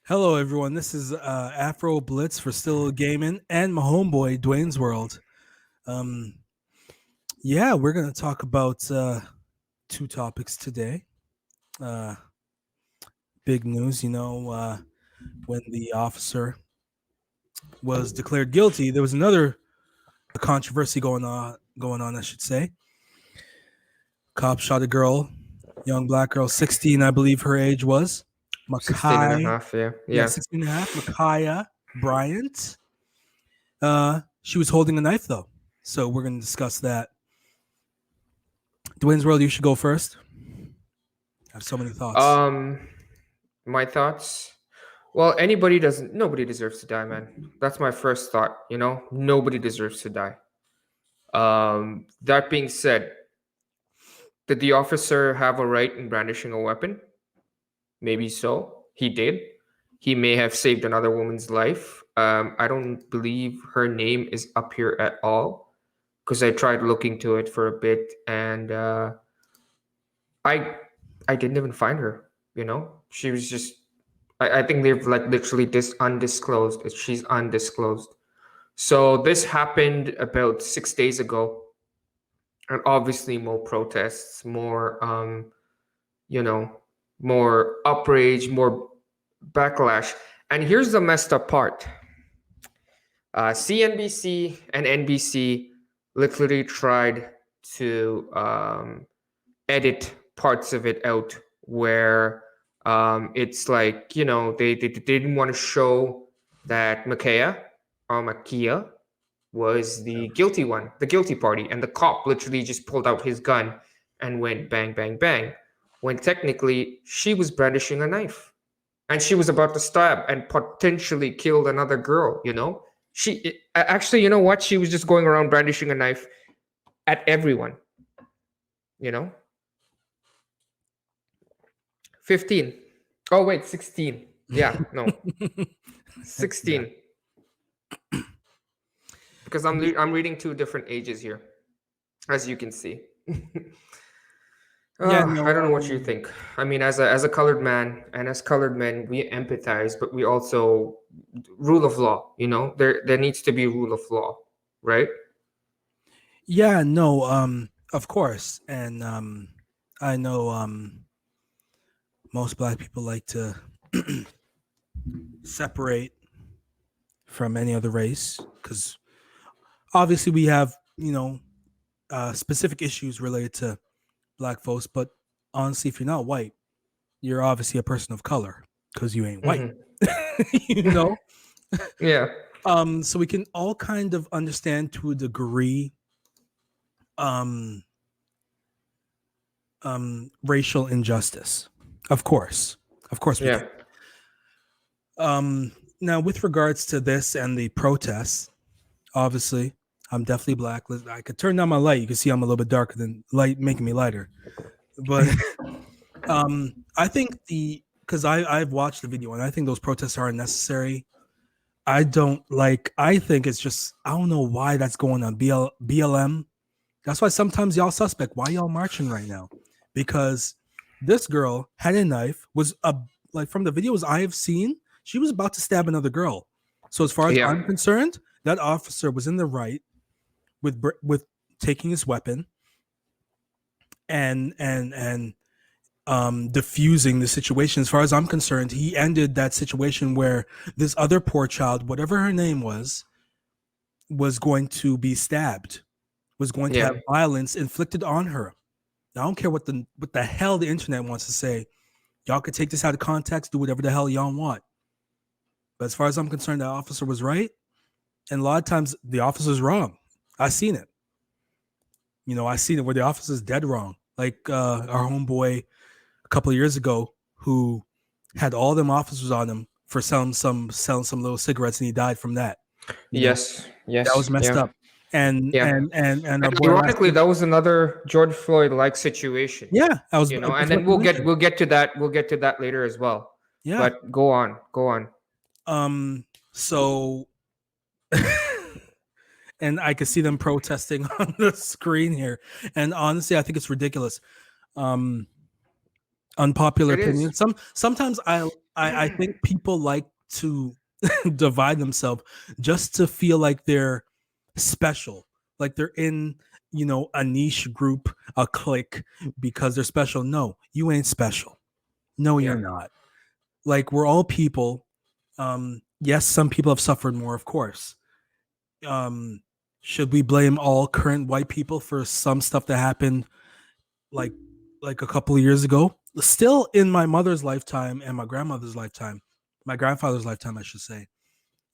Hello, everyone. This is Afroblitz for Still Gaming and my homeboy Dwayne's World. Um, yeah, we're gonna talk about two topics today. Uh, Big news, when the officer was declared guilty, there was another controversy going on. Going on, I should say. Cop shot a girl, young black girl, 16, I believe her age was. 16 and a Makai, half, yeah. yeah, 16 and a half. Micaiah Bryant. She was holding a knife though, so we're going to discuss that. Dwayne's World, you should go first. I have so many thoughts. My thoughts. Well, nobody deserves to die, man. That's my first thought, Nobody deserves to die. That being said, did the officer have a right in brandishing a weapon? Maybe so. He did. He may have saved another woman's life. I don't believe her name is up here at all because I tried looking to it for a bit and I didn't even find her. She was just. I think they've literally undisclosed. She's undisclosed. So this happened about 6 days ago, and obviously more protests, more more outrage, more backlash. And here's the messed up part: CNBC and NBC literally tried to edit parts of it out where it's like, they didn't want to show that Makia was the guilty one, the guilty party, and the cop literally just pulled out his gun and went bang, bang, bang, when technically she was brandishing a knife and she was about to stab and potentially kill another girl. Actually, you know what? She was just going around brandishing a knife at everyone, you know? 15. Oh, wait, 16. Yeah, no. 16. Because I'm reading two different ages here, as you can see. I don't know what you think. I mean, as a colored man, and as colored men, we empathize, but we also rule of law. There needs to be rule of law, right? Yeah, no, of course, and I know most black people like to separate from any other race because obviously we have specific issues related to black folks, but honestly, if you're not white, you're obviously a person of color because you ain't white. Yeah. So we can all kind of understand to a degree racial injustice. Of course we Yeah. can. Now with regards to this and the protests, obviously I'm definitely black. I could turn down my light. You can see I'm a little bit darker than light, making me lighter. But I think because I've watched the video and I think those protests are unnecessary. I think it's just, I don't know why that's going on. BLM. That's why sometimes y'all suspect. Why y'all marching right now? Because this girl had a knife, like from the videos I have seen, she was about to stab another girl. So as far as I'm concerned, that officer was in the right with taking his weapon and diffusing the situation. As far as I'm concerned, he ended that situation where this other poor child, whatever her name was going to be stabbed, was going to have violence inflicted on her. Now, I don't care what the hell the internet wants to say. Y'all could take this out of context, do whatever the hell y'all want. But as far as I'm concerned, the officer was right. And a lot of times the officer's wrong. I seen it. I seen it where the officer's dead wrong. Like our homeboy a couple of years ago who had all them officers on him for selling some little cigarettes, and he died from that. Yes. That was messed up. And ironically, that was another George Floyd-like situation. Yeah, I was. And then we'll get to that. We'll get to that later as well. Yeah. But go on. So, and I could see them protesting on the screen here, and honestly, I think it's ridiculous. unpopular It opinion. is. Sometimes I think people like to divide themselves just to feel like they're special, like they're in a niche group, a clique, because they're special. No, you ain't special. No, Yeah. you're not. Like, we're all people. Yes, some people have suffered more, of course. Um, should we blame all current white people for some stuff that happened like a couple of years ago? Still in my mother's lifetime and my grandmother's lifetime, my grandfather's lifetime, I should say.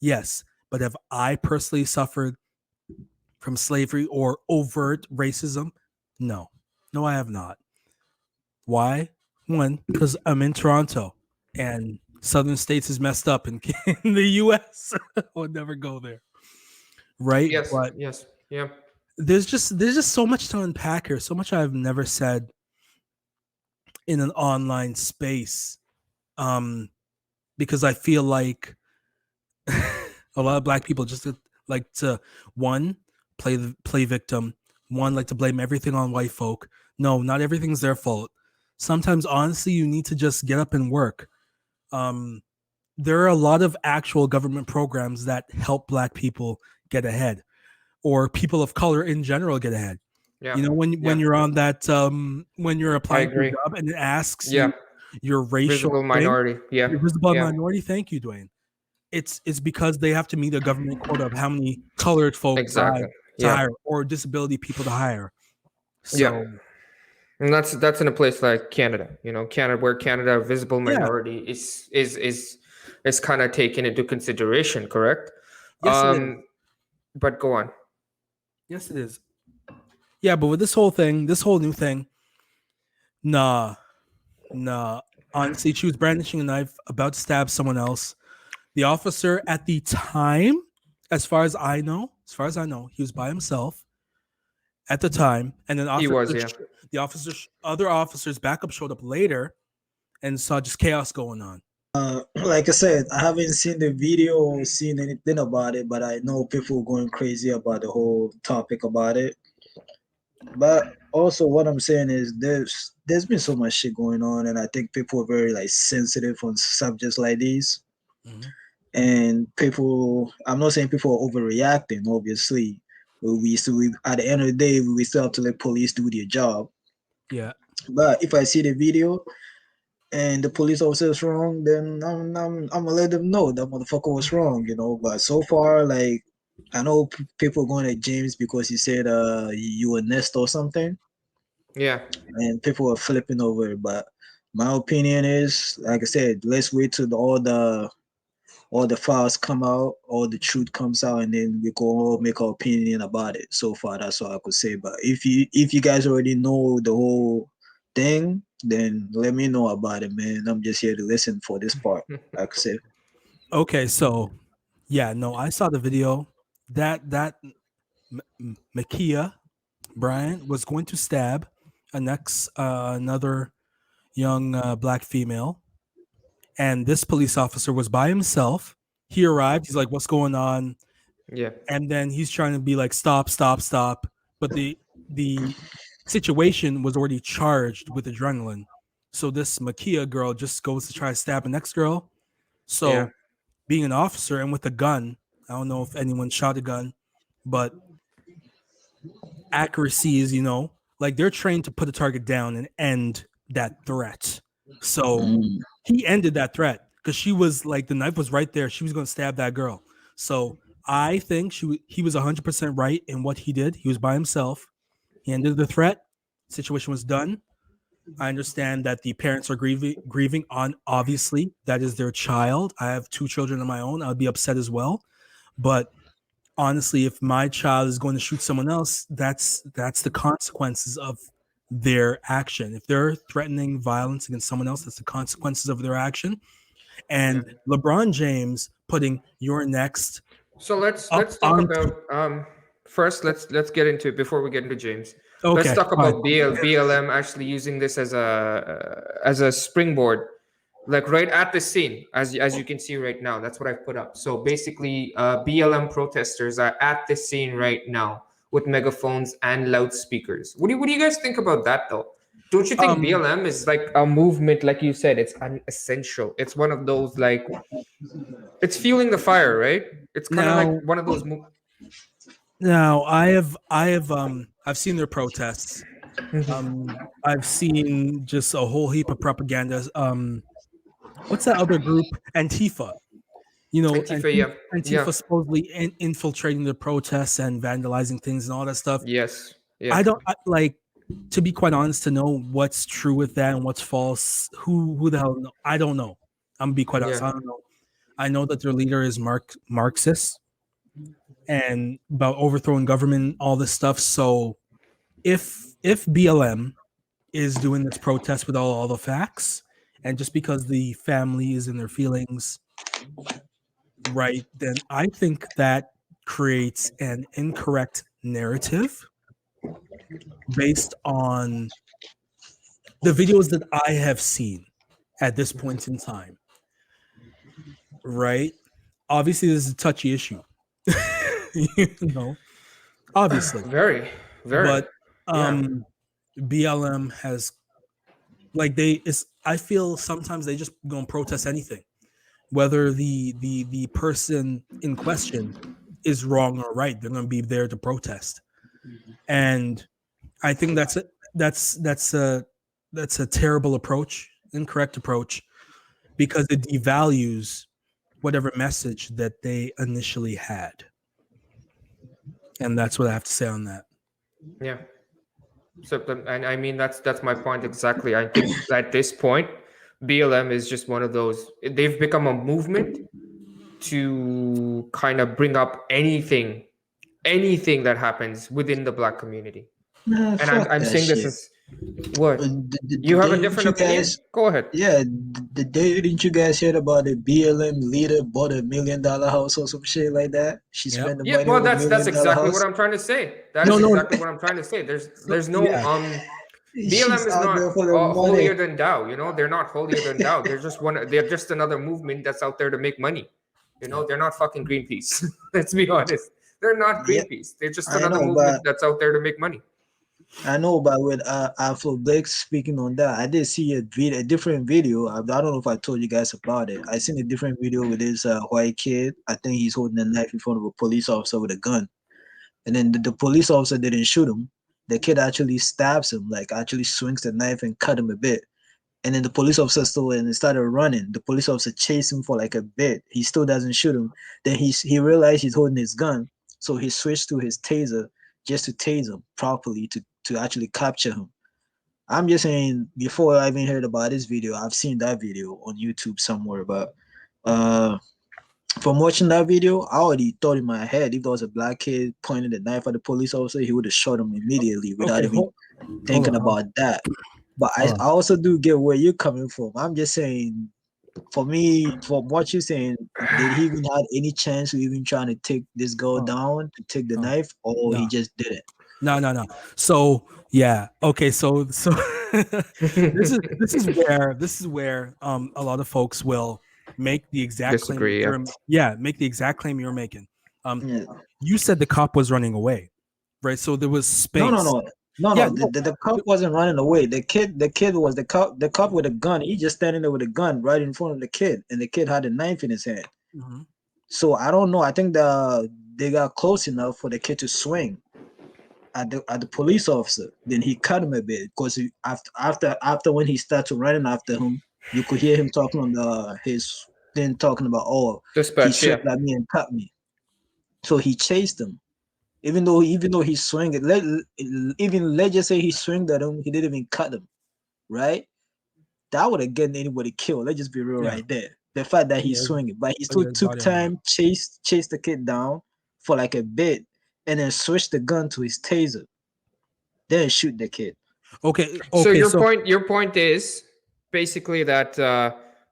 Yes, but have I personally suffered from slavery or overt racism? No. No, I have not. Why? One, because I'm in Toronto and Southern States is messed up in, in the US. I would never go there. Right? Yes. But Yes. Yeah. there's just so much to unpack here, so much I've never said in an online space. Because I feel like a lot of black people just like to, one, play victim, one, like to blame everything on white folk. No, not everything's their fault. Sometimes, honestly, you need to just get up and work. Um, there are a lot of actual government programs that help black people get ahead, or people of color in general get ahead. Yeah. When Yeah. you're on that, when you're I applying for a agree. job and it asks Yeah. you your racial Visible thing, minority. Yeah. your visible Yeah. minority. Thank you, Dwayne. It's because they have to meet a government quota of how many colored folk Exactly. to Yeah. hire, or disability people to hire. Yeah. So And that's in a place like Canada. Canada, where Canada visible yeah, minority is kind of taken into consideration, correct? yes it is. But go on. Yes it is. Yeah, but with this whole thing, this whole new thing, nah, nah. Honestly, she was brandishing a knife, about to stab someone else. The officer at the time, as far as I know, he was by himself at the time, and then He was, yeah. other officers backup showed up later and saw just chaos going on. Like I said, I haven't seen the video or seen anything about it, but I know people going crazy about the whole topic about it. But also, what I'm saying is there's been so much shit going on, and I think people are very like sensitive on subjects like these. Mm-hmm. And people, I'm not saying people are overreacting, obviously. But at the end of the day, we still have to let police do their job. Yeah. But if I see the video and the police officer is wrong, then I'm gonna let them know that motherfucker was wrong, But so far, like, I know people going at James because he said you a nest or something, Yeah. and people are flipping over it. But my opinion is, like I said, let's wait till all the files come out, all the truth comes out, and then we go all make our opinion about it. So far, that's all I could say. But if you guys already know the whole thing, then let me know about it, man. I'm just here to listen for this part, like I said. Okay, so yeah, no, I saw the video. That Makia Bryant was going to stab another young black female, and this police officer was by himself. He arrived. He's like, "What's going on?" Yeah. And then he's trying to be like, "Stop, stop, stop!" But the situation was already charged with adrenaline. So this Makia girl just goes to try to stab the next girl. So Yeah. being an officer and with a gun, I don't know if anyone shot a gun, but accuracy is, like, they're trained to put a target down and end that threat. So he ended that threat because she was like, the knife was right there. She was going to stab that girl. So I think he was 100% right in what he did. He was by himself. He ended the threat. Situation was done. I understand that the parents are grieving on, obviously, that is their child. I have 2 children of my own. I'd be upset as well. But honestly, if my child is going to shoot someone else, that's the consequences of their action. If they're threatening violence against someone else, that's the consequences of their action. And LeBron James putting "you're next" So let's up talk on. about first let's get into it before we get into James. Okay, Let's talk fine. about BLM actually using this as a springboard, like right at the scene, as you can see right now. That's what I've put up. So basically, BLM protesters are at the scene right now with megaphones and loudspeakers. What do you guys think about that though? Don't you think Um, BLM is like a movement? Like you said, it's unessential. It's one of those like it's fueling the fire, right? It's kind of like now, one of those. I've seen their protests. I've seen just a whole heap of propaganda. What's that other group? Antifa. Antifa, yeah, yeah, Antifa supposedly infiltrating the protests and vandalizing things and all that stuff. yes, yeah, I don't like, to be quite honest, to know what's true with that and what's false. Who the hell know? I don't know. I'm gonna be quite honest. yeah. I don't know. I know that their leader is Marxist and about overthrowing government, all this stuff. So if BLM is doing this protest with all the facts, and just because the family is in their feelings, right, then I think that creates an incorrect narrative based on the videos that I have seen at this point in time. Right? Obviously, this is a touchy issue. Obviously. Very, very, But yeah. BLM has I feel sometimes they just go and protest anything, whether the person in question is wrong or right. They're going to be there to protest, and I think that's a terrible approach, incorrect approach, because it devalues whatever message that they initially had. And that's what I have to say on that. Yeah. So, and I mean that's my point exactly. I think at this point, BLM is just one of those. They've become a movement to kind of bring up anything that happens within the Black community. Nah, And fuck I'm that saying this shit. is what The you have a day different you opinion. guys, Go ahead. yeah, the day didn't you guys hear about the BLM leader bought $1 million house or some shit like that? She Yep. spent the Yeah, money well, on $1 that's million exactly what house. I'm trying to say. That No, is no. exactly what I'm trying to say. There's no Yeah. BLM She's is out not there for the holier money. than thou. They're not holier than thou. They're just another movement that's out there to make money. They're not fucking Greenpeace. Let's be honest. They're not Yeah, Greenpeace. They're just I another know, movement but that's out there to make money. with Afroblitz speaking on that, I did see a different video. I don't know if I told you guys about it. I seen a different video with this white kid. I think he's holding a knife in front of a police officer with a gun, and then the police officer didn't shoot him. The kid actually stabs him, like actually swings the knife and cut him a bit. And then the police officer still and started running. The police officer chased him for like a bit. He still doesn't shoot him. Then he realized he's holding his gun, so he switched to his taser just to tase him properly to actually capture him. I'm just saying, before I even heard about this video, I've seen that video on YouTube somewhere. But uh, from watching that video, I already thought in my head, if there was a black kid pointing a knife at the police officer, he would have shot him immediately without Okay, even thinking about that. But I also do get where you're coming from. I'm just saying, for me, from what you're saying, did he even have any chance to even trying to take this girl down to take the knife, or he no. just did it? No. So yeah, okay. So this is where a lot of folks will make the exact Disagree, claim. Make the exact claim you're making. Yeah. You said the cop was running away, right? So there was space. No. Yeah, The cop wasn't running away. The kid was the cop. The cop with a gun. He just standing there with a gun right in front of the kid, and the kid had a knife in his hand. Mhm. So I don't know. I think they got close enough for the kid to swing at the police officer. Then he cut him a bit because after when he started running after him, you could hear him talking on his then talking about, oh, he Dispatch, yeah. swiped at me and cut me. So he chased him. Even though he swung it, let's just say he swung at him, he didn't even cut him, right? That would have gotten anybody killed. Let's just be real right there. The fact that he's swinging, but he still took time, chased the kid down for like a bit, and then switched the gun to his taser, then shoot the kid. Okay. So your point is basically that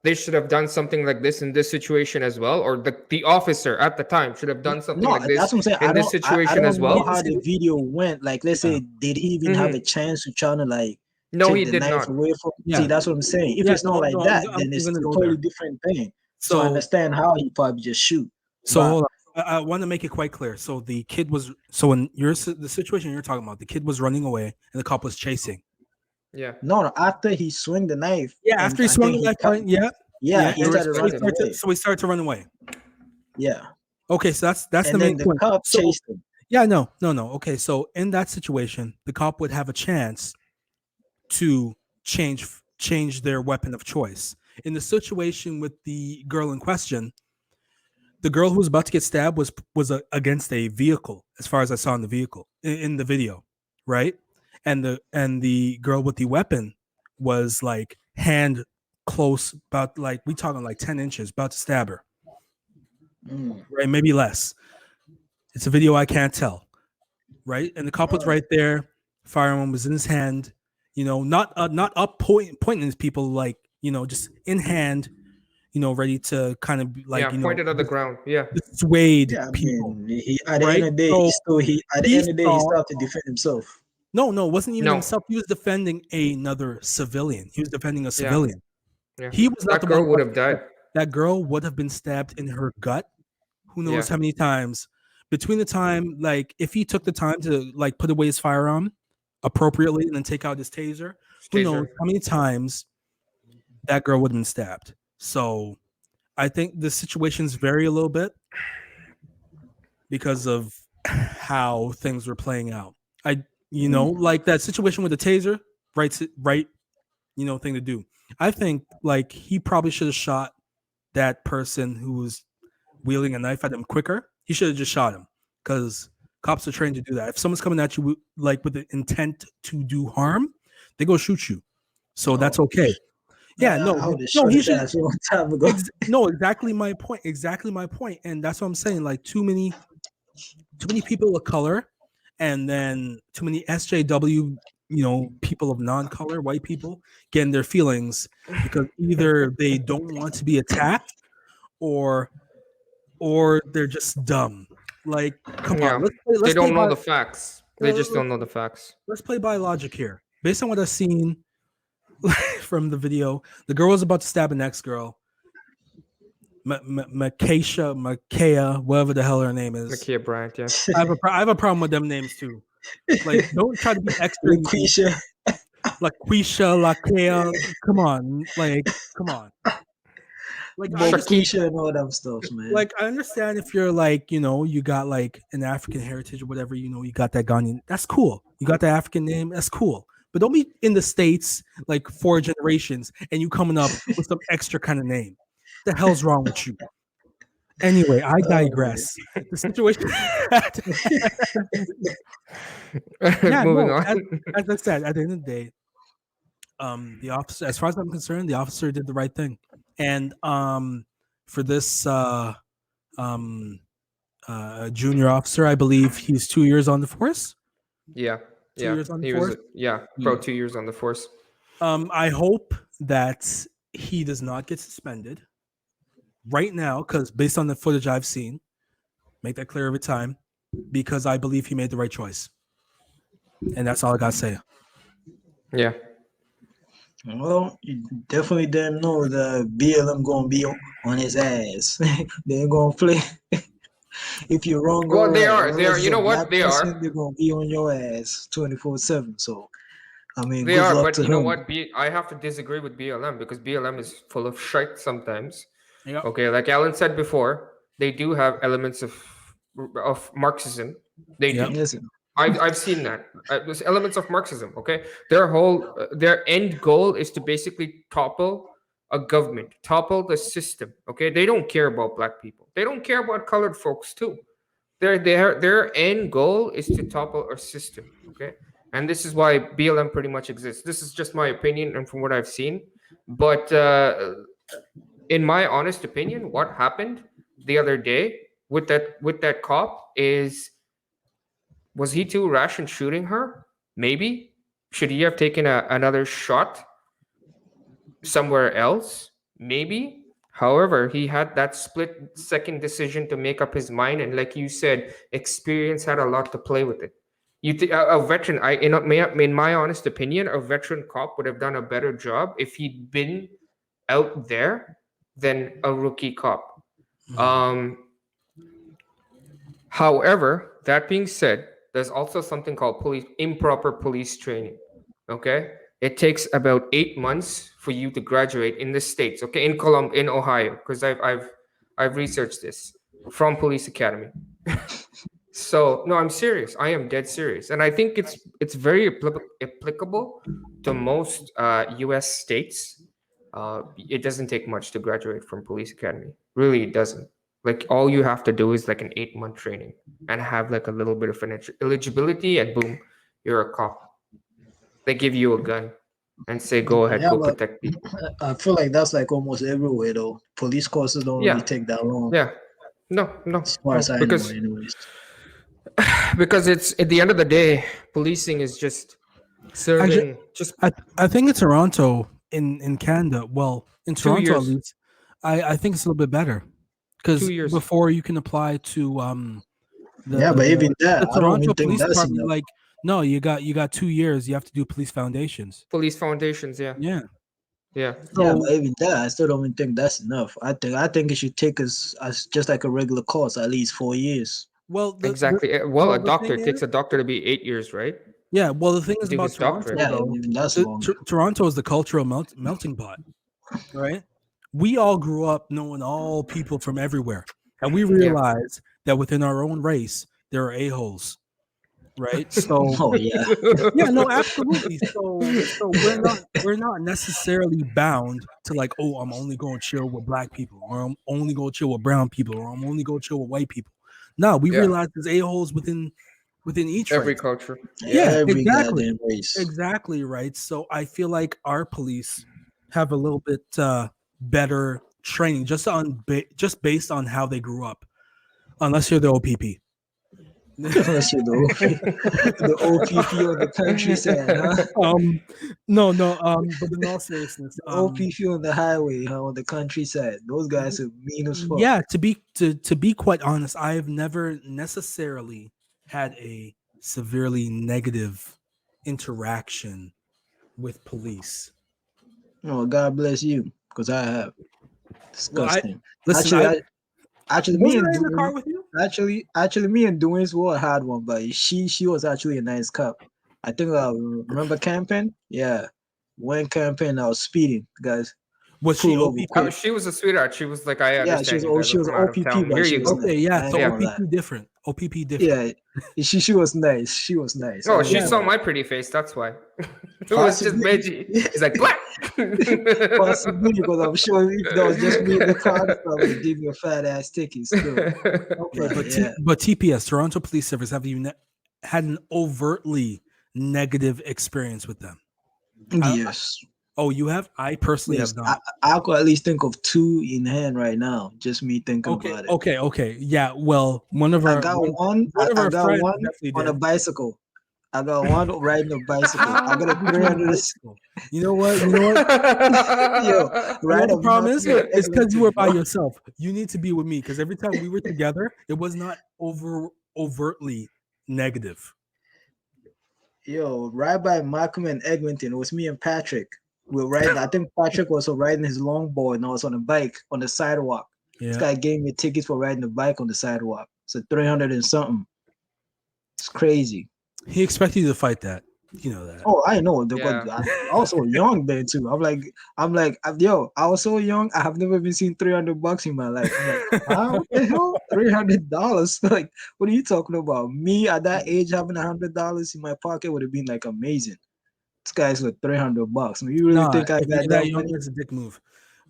they should have done something like this in this situation as well, or the officer at the time should have done something like this that's what I'm saying. in this situation as well. Know how the video went. Like, let's say, did he even have a chance to try to like no, he take the did knife not. away from? See, that's what I'm saying. If it's not like that, then it's a totally different thing. So I understand how he probably just shoot. So hold on. I want to make it quite clear. So the kid was the situation you're talking about, the kid was running away and the cop was chasing. Yeah. No, after he swung the knife. Yeah, and after he I swung think the knife, right? Yeah, yeah, he They were started So he running swinging. started. away. So he started to run away. Yeah, Okay, so that's the and then main the point. cop So chased him. yeah, no. Okay, so in that situation, the cop would have a chance to change their weapon of choice. In the situation with the girl in question, the girl who was about to get stabbed was against a vehicle, as far as I saw in the vehicle in the video, right? And the girl with the weapon was like hand close, about like we talking like 10 inches, about to stab her, Mm. right? Maybe less. It's a video, I can't tell, right? And the cop was right there, firearm was in his hand, not up pointing at people, like just in hand, ready to kind of Yeah, like pointed at the ground. Yeah. dissuade Yeah, I people, mean, he at the end right? of the day, So at the he end of the day, he saw, started to defend himself. no, it wasn't even No. himself. He was defending another civilian. He was defending a Yeah. civilian. Yeah. He was not That the one girl who would got have died. stabbed. That girl would have been stabbed in her gut. Who knows Yeah. how many times between the time, like if he took the time to like put away his firearm appropriately and then take out his taser, who knows Taser. how many times that girl would have been stabbed. So I think the situations vary a little bit because of how things were playing out. Like that situation with the taser, right, thing to do. I think like he probably should have shot that person who was wielding a knife at him quicker. He should have just shot him, because cops are trained to do that. If someone's coming at you like with the intent to do harm, they go shoot you. So that's Oh, okay. Yeah, I would have shot he his should. ass a long time ago. No, exactly my point. And that's what I'm saying. Like too many people of color, and then too many SJW, people of non-color, white people, getting their feelings because either they don't want to be attacked, or they're just dumb. Like, come on, Yeah. They let's play don't know by the facts. They just don't know the facts. let's play by logic here. Based on what I've seen from the video, the girl was about to stab the next girl. Makaya, whatever the hell her name is. Nakia Bryant, yeah. I have a problem with them names too. Like, don't try to be extra. Laquisha. Laquisha, Lakea, come on, like I understand, Laquisha and all them stuff, man. like I understand if you're like you got like an African heritage or whatever, you got that Ghanaian, that's cool. You got the African name, that's cool. But don't be in the States like 4 generations and you coming up with some extra kind of name. The hell's wrong with you? Anyway, I digress. The situation. Moving on. As I said, at the end of the day, the officer, as far as I'm concerned, the officer did the right thing. And for this junior officer, I believe he's 2 years on the force. Yeah. 2 Yeah. years on the He force. was pro 2 years on the force. I hope that he does not get suspended right now, because based on the footage I've seen, make that clear every time, because I believe he made the right choice. And that's all I got to say. Yeah. Well, you definitely didn't know the BLM gonna be on his ass. They ain't gonna play. If you're wrong, Well, they right. are. As They long are. as You it's a know what? black They person, are. they're gonna be on your ass 24/7. So, I mean, They good are. luck But to you know him. what? I have to disagree with BLM because BLM is full of shite sometimes. Yep. Okay, like Alan said before, they do have elements of Marxism. They Yep. do. Listen, I've seen that. There's elements of Marxism. Okay, their end goal is to basically topple a government, topple the system. Okay, they don't care about black people. They don't care about colored folks too. Their end goal is to topple our system. Okay, and this is why BLM pretty much exists. This is just my opinion and from what I've seen, but in my honest opinion, what happened the other day with that cop is, was he too rash in shooting her? Maybe. Should he have taken another shot somewhere else? Maybe. However, he had that split second decision to make up his mind, and like you said, experience had a lot to play with it. A veteran, in my honest opinion, a veteran cop would have done a better job if he'd been out there than a rookie cop. However, that being said, there's also something called improper police training. Okay, it takes about 8 months for you to graduate in the States. Okay, in Ohio, because I've researched this from police academy. So no, I'm serious. I am dead serious, and I think it's very applicable to most U.S. states. It doesn't take much to graduate from police academy. Really, it doesn't. Like all you have to do is like an 8-month training and have like a little bit of financial eligibility, and boom, you're a cop. They give you a gun and say, "Go ahead, Yeah, go but protect people." I feel like that's like almost everywhere though. Police courses don't really Yeah, take that long, yeah. No, no, as far no, as I know, because anyways. it's at the end of the day, policing is just serving just I think in Toronto, in Canada, well, in 2 Toronto at years. least, I think it's a little bit better 2 because years. before you can apply to Yeah, but even that, the I don't Toronto even think Police that's Department, enough. like, no, you got 2 years. You have to do police foundations. Police foundations, yeah. Yeah. Yeah. Yeah, So but even that, I still don't even think that's enough. I think it should take us as just like a regular course, at least 4 years. well, Exactly. Well, a the doctor, thing it takes is, a doctor to be 8 years, right? yeah. Well, the thing is Do about his doctorate. Toronto, Yeah, though, even that's long. Toronto is the cultural melting pot, right? We all grew up knowing all people from everywhere, and we realize that within our own race there are a-holes, right? So Oh yeah, yeah, no, absolutely. So we're not necessarily bound to like, oh, I'm only going to chill with black people, or I'm only going to chill with brown people, or I'm only going to chill with white people. No, we Yeah. realize there's a-holes within each Every race. culture. Yeah, every exactly. goddamn race. Exactly, right. So I feel like our police have a little bit better training just based on how they grew up, unless you're the OPP. Unless you're the OPP on the countryside, huh? No, but in all seriousness, The OPP on the highway, huh? On the countryside. Those guys are mean as fuck. yeah, to be quite honest, I have never necessarily had a severely negative interaction with police. Oh, God bless you, because I have. Well, Disgusting. listen, Actually, me wasn't and I in the car Dwayne, with you? actually, me and DuanesWorld had one, but she was actually a nice cop. I think I remember camping. Yeah, went camping. I was speeding, guys. Was she Pull over OPP? quick. She was a sweetheart. She was like, I Yeah, understand you guys she are was from out of OPP, town. but Here she you was go. Okay, yeah. I ain't So gonna lie. OPP different. OPP different. Yeah, she was nice. She was nice. Oh, I she ain't saw gonna my pretty face. That's why. It was just Possibly. Reggie. He's like, black. lie. Possibly, because I'm sure if that was just me in the car, they probably give me a fat ass ticket still. Okay, But yeah, but TPS, Toronto Police Service, have you had an overtly negative experience with them? yes. Oh, you have? I personally Yes, have not. I could at least think of two in hand right now. Just me thinking about it. Okay. Yeah, well, one of I our got one, one. one of I our got friends one definitely on a did. bicycle. I got one riding a bicycle. How I got a did you on a 300. bicycle? You know what? Yo, You know ride what the a problem is? Malcolm It's because you were by bro. yourself. You need to be with me because every time we were together, it was not overtly negative. Yo, ride by Malcolm and Eglinton. It was me and Patrick. We were riding. I think Patrick was riding his longboard and I was on a bike on the sidewalk. This Yeah. guy gave me tickets for riding a bike on the sidewalk. So 300 and something. It's crazy. He expected you to fight that. You know that. Oh, I know. Yeah. I was so young then too. Yo, I was so young. I have never even seen $300 in my life. I'm like, huh? What the hell? $300? Like, what are you talking about? Me at that age having $100 in my pocket would have been like amazing. This guy's with $300. You really Nah, think I if got you're that that young, money? it's a dick move.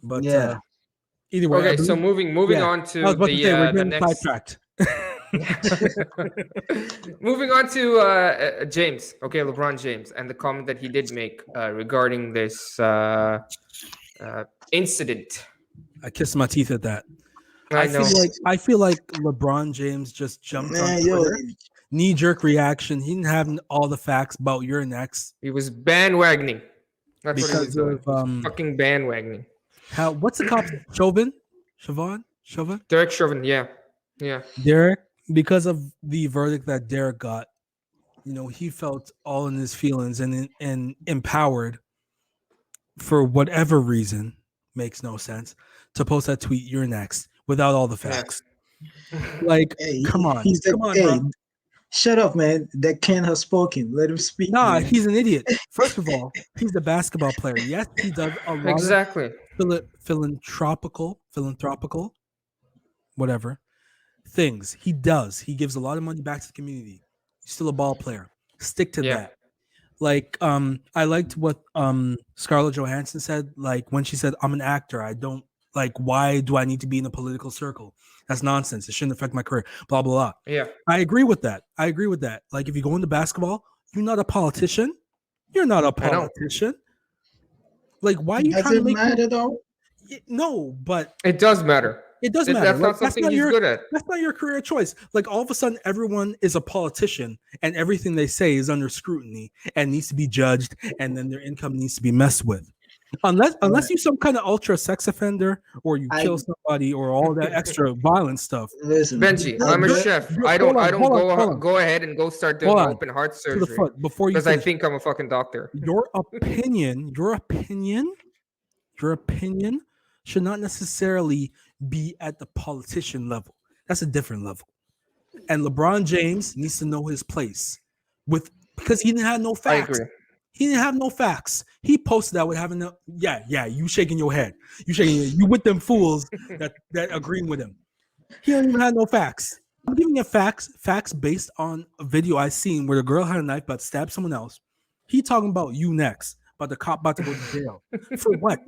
But Yeah. either way, I Okay, so believe- moving yeah. on I was to about to say we're the getting next. sidetracked. Moving on to James. Okay, LeBron James, and the comment that he did make regarding this incident. I kissed my teeth at that. I know. I feel like LeBron James just jumped on Man, yo, Twitter. Knee-jerk reaction. He didn't have all the facts about your next He was bandwagoning. That's what he was because doing. of He was fucking bandwagoning. how what's the cop's Chauvin? Derek Chauvin, yeah. Derek, because of the verdict that Derek got, you know, he felt all in his feelings and empowered for whatever reason, makes no sense, to post that tweet, "You're next," without all the facts. Like, hey, come on, he's the, come on, hey, bro. Shut up, man. That Ken has spoken. Let him speak. Nah, Man. he's an idiot. First of all, he's a basketball player. Yes, he does a lot Exactly. of philanthropical, whatever things. He does. He gives a lot of money back to the community. He's still a ball player. Stick to Yeah. that. Like, I liked what Scarlett Johansson said. Like when she said, "I'm an actor. I don't like. Why do I need to be in a political circle? That's nonsense. It shouldn't affect my career." Blah blah blah. Yeah. I agree with that. Like if you go into basketball, you're not a politician. You're not a I know. politician. Like, why are you Does trying to it make matter though? no? But It does matter. it does matter. That's Like, not something he's your good at. that's not your career choice. Like all of a sudden, everyone is a politician, and everything they say is under scrutiny and needs to be judged, and then their income needs to be messed with. Unless you're some kind of ultra sex offender or you kill somebody or all that extra violent stuff. Listen, Benji, I I'm a get- chef. hold I don't on, hold on. go ahead and go start doing Hold on. open heart To the surgery foot before you because I finish. think I'm a fucking doctor. Your opinion should not necessarily be at the politician level. That's a different level. And LeBron James needs to know his place because he didn't have no I facts. agree. He didn't have no facts. He posted that with having you shaking your head. You with them fools that agreeing with him. He don't even have no facts. I'm giving you facts based on a video I seen where the girl had a knife but stabbed someone else. He talking about you next, but the cop about to go to jail. For what?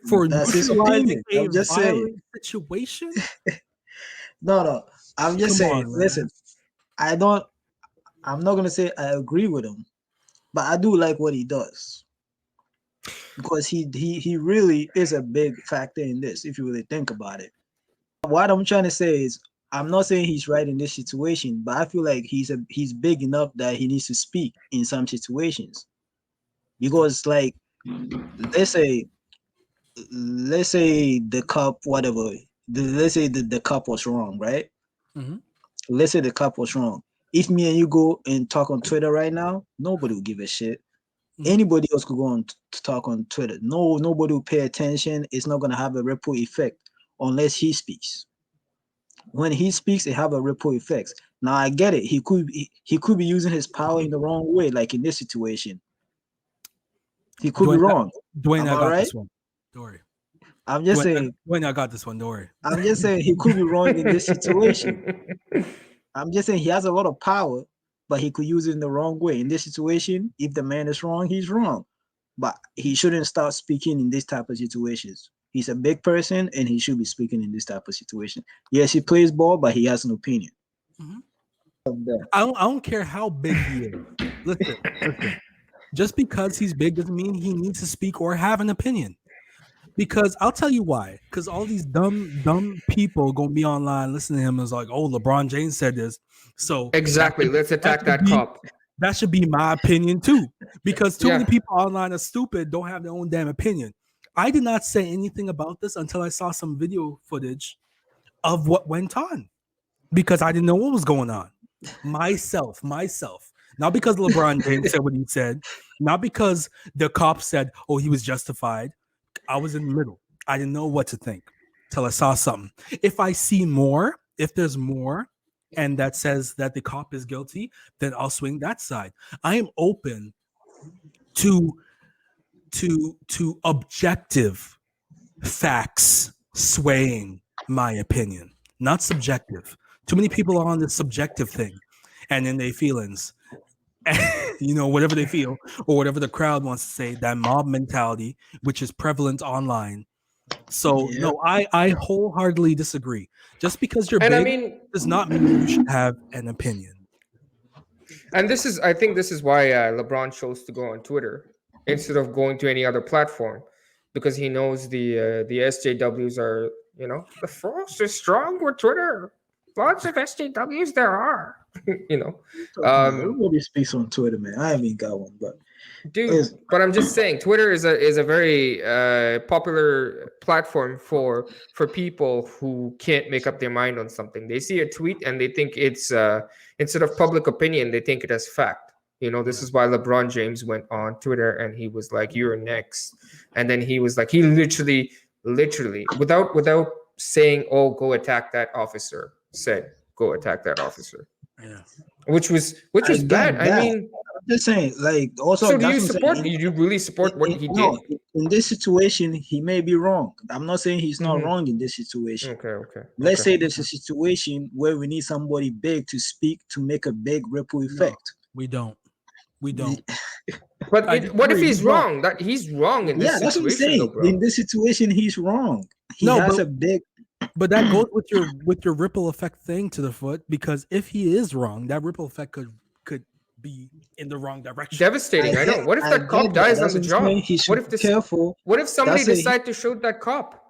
For That's his neutralizing opinion. I'm a just saying. violent situation? No. I'm just Come saying. on, Listen, I'm not gonna say I agree with him, but I do like what he does because he really is a big factor in this. If you really think about it, what I'm trying to say is I'm not saying he's right in this situation, but I feel like he's big enough that he needs to speak in some situations because like let's say the cop whatever let's say the cop was wrong, right? Mhm. Let's say the cop was wrong. If me and you go and talk on Twitter right now, nobody will give a shit. Mhm. Anybody else could go on to talk on Twitter. Nobody will pay attention. It's not gonna have a ripple effect unless he speaks. When he speaks, it have a ripple effect. Now I get it. He could be using his power in the wrong way, like in this situation. He could be wrong. Dwayne, Am I I got right? this one. Don't worry. I'm just saying. Dwayne, I got this one. Don't worry. I'm just saying he could be wrong in this situation. I'm just saying he has a lot of power, but he could use it in the wrong way. In this situation, if the man is wrong, he's wrong. But he shouldn't start speaking in this type of situations. He's a big person and he should be speaking in this type of situation. Yes, he plays ball, but he has an opinion. Mm-hmm. I don't care how big he is. Listen. Just because he's big doesn't mean he needs to speak or have an opinion. Because I'll tell you why. Because all these dumb people gonna be online listening to him as like, oh, LeBron James said this. So exactly. Let's attack that cop. That should be my opinion too. Because too many people online are stupid, don't have their own damn opinion. I did not say anything about this until I saw some video footage of what went on. Because I didn't know what was going on. Myself. Not because LeBron James said what he said, not because the cop said, oh, he was justified. I was in the middle. I didn't know what to think till I saw something. If I see more, if there's more, and that says that the cop is guilty, then I'll swing that side. I am open to objective facts swaying my opinion, not subjective. Too many people are on this subjective thing, and in their feelings, whatever they feel or whatever the crowd wants to say, that mob mentality, which is prevalent online. So no, I wholeheartedly disagree. Just because you're big does not mean you should have an opinion. And I think this is why LeBron chose to go on Twitter instead of going to any other platform, because he knows the SJWs are, the force is strong with Twitter. Lots of SJWs there are. Nobody speaks on Twitter, man. I haven't got one, but but I'm just saying, Twitter is a very popular platform for people who can't make up their mind on something. They see a tweet and they think it's instead of public opinion, they think it as fact. This is why LeBron James went on Twitter and he was like, "You're next," and then he was like, he literally, without saying, "Oh, go attack that officer," said, "Go attack that officer." Yeah. which was Again, bad. I that- mean, I'm just saying, like, also, so do that's you what I'm support? saying. You really support what he did? No, in this situation, he may be wrong. I'm not saying he's not Mhm. wrong in this situation. Okay. Let's say there's a situation where we need somebody big to speak to make a big ripple effect. We don't. We don't. But I what if disagree, he's we don't. wrong? That he's wrong in this Yeah, that's what I'm situation, though, saying. bro. In this situation, he's wrong. He No, has but- a big. But that goes with your ripple effect thing to the foot, because if he is wrong, that ripple effect could be in the wrong direction. Devastating. I know. What if that cop dies on the job? He should What if be careful. What if somebody That's it. decide to shoot that cop?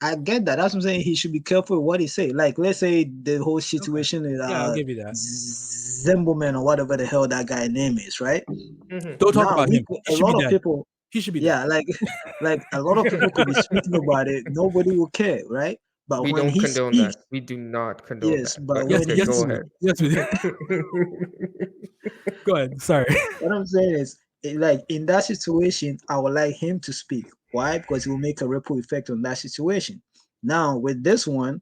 I get that. That's what I'm saying. He should be careful what he say. Like, let's say the whole situation is Yeah, I'll give you that. Zimbelman or whatever the hell that guy name is, right? Mhm. Don't talk Now, about him. a He should lot be of dead. people, He should be dead. yeah, like a lot of people could be speaking about it. Nobody will care, right? But We when don't he condone speaks, that. We do not condone yes, that. but Yes, when okay, he go we ahead. do. Yes, we do. Go ahead. Sorry. what I'm saying is, like in that situation, I would like him to speak. Why? Because it will make a ripple effect on that situation. Now, with this one,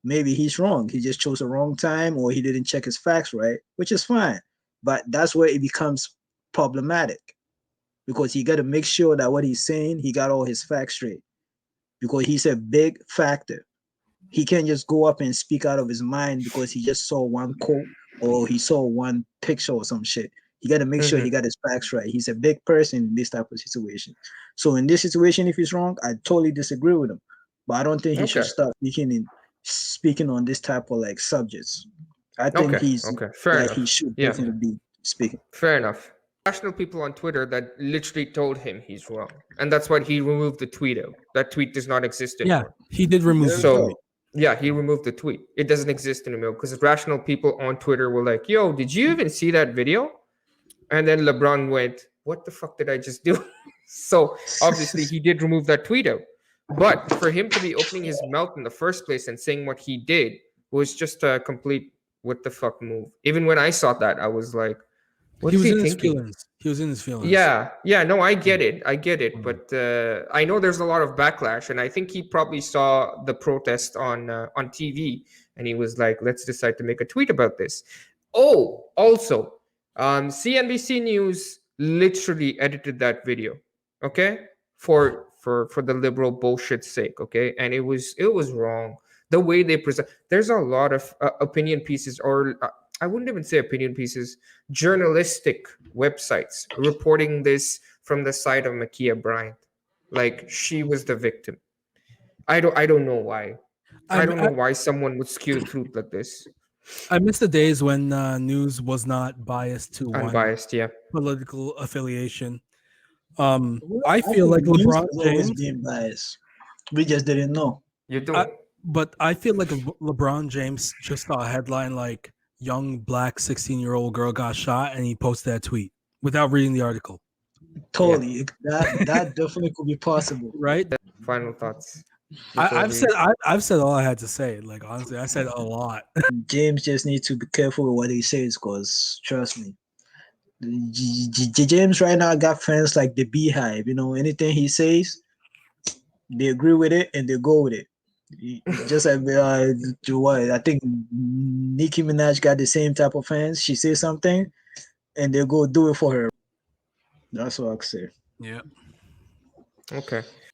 maybe he's wrong. He just chose the wrong time, or he didn't check his facts right, which is fine. But that's where it becomes problematic, because he got to make sure that what he's saying, he got all his facts straight, because he's a big factor. He can't just go up and speak out of his mind because he just saw one quote or he saw one picture or some shit. He got to make sure he got his facts right. He's a big person in this type of situation. So in this situation, if he's wrong, I totally disagree with him. But I don't think he should Okay. stop speaking on this type of like subjects. I think he's Fair like enough. he should Yeah. definitely be speaking. Fair enough. Rational people on Twitter that literally told him he's wrong, and that's why he removed the tweet out. That tweet does not exist Yeah, anymore. he did remove the So tweet. yeah, he removed the tweet. It doesn't exist anymore because rational people on Twitter were like, "Yo, did you even see that video?" And then LeBron went, "What the fuck did I just do?" So obviously he did remove that tweet out. But for him to be opening his mouth in the first place and saying what he did was just a complete what the fuck move. Even when I saw that, I was like, what He is was he in his thinking? feelings. He was in his feelings. Yeah, no, I get it. But I know there's a lot of backlash, and I think he probably saw the protest on TV, and he was like, "Let's decide to make a tweet about this." Oh, also, CNBC News literally edited that video, okay, for the liberal bullshit's sake, okay, and it was wrong the way they present. There's a lot of opinion pieces, or I wouldn't even say opinion pieces, journalistic websites reporting this from the side of Makia Bryant, like she was the victim. I don't know why. I don't know why someone would skew the truth like this. I miss the days when news was not biased to Unbiased, yeah. one political affiliation. I feel like news LeBron has always James. been biased. We just didn't know. You do. But I feel like LeBron James just saw a headline like young black 16-year-old girl got shot, and he posted that tweet without reading the article. Totally. That definitely could be possible. Right? Final thoughts. I've said all I had to say. Like honestly, I said a lot. James just needs to be careful with what he says, because trust me, James right now got fans like the Beehive. You know, anything he says, they agree with it and they go with it. Just like I think Nicki Minaj got the same type of fans. She says something, and they go do it for her. That's what I say. Yeah. Okay.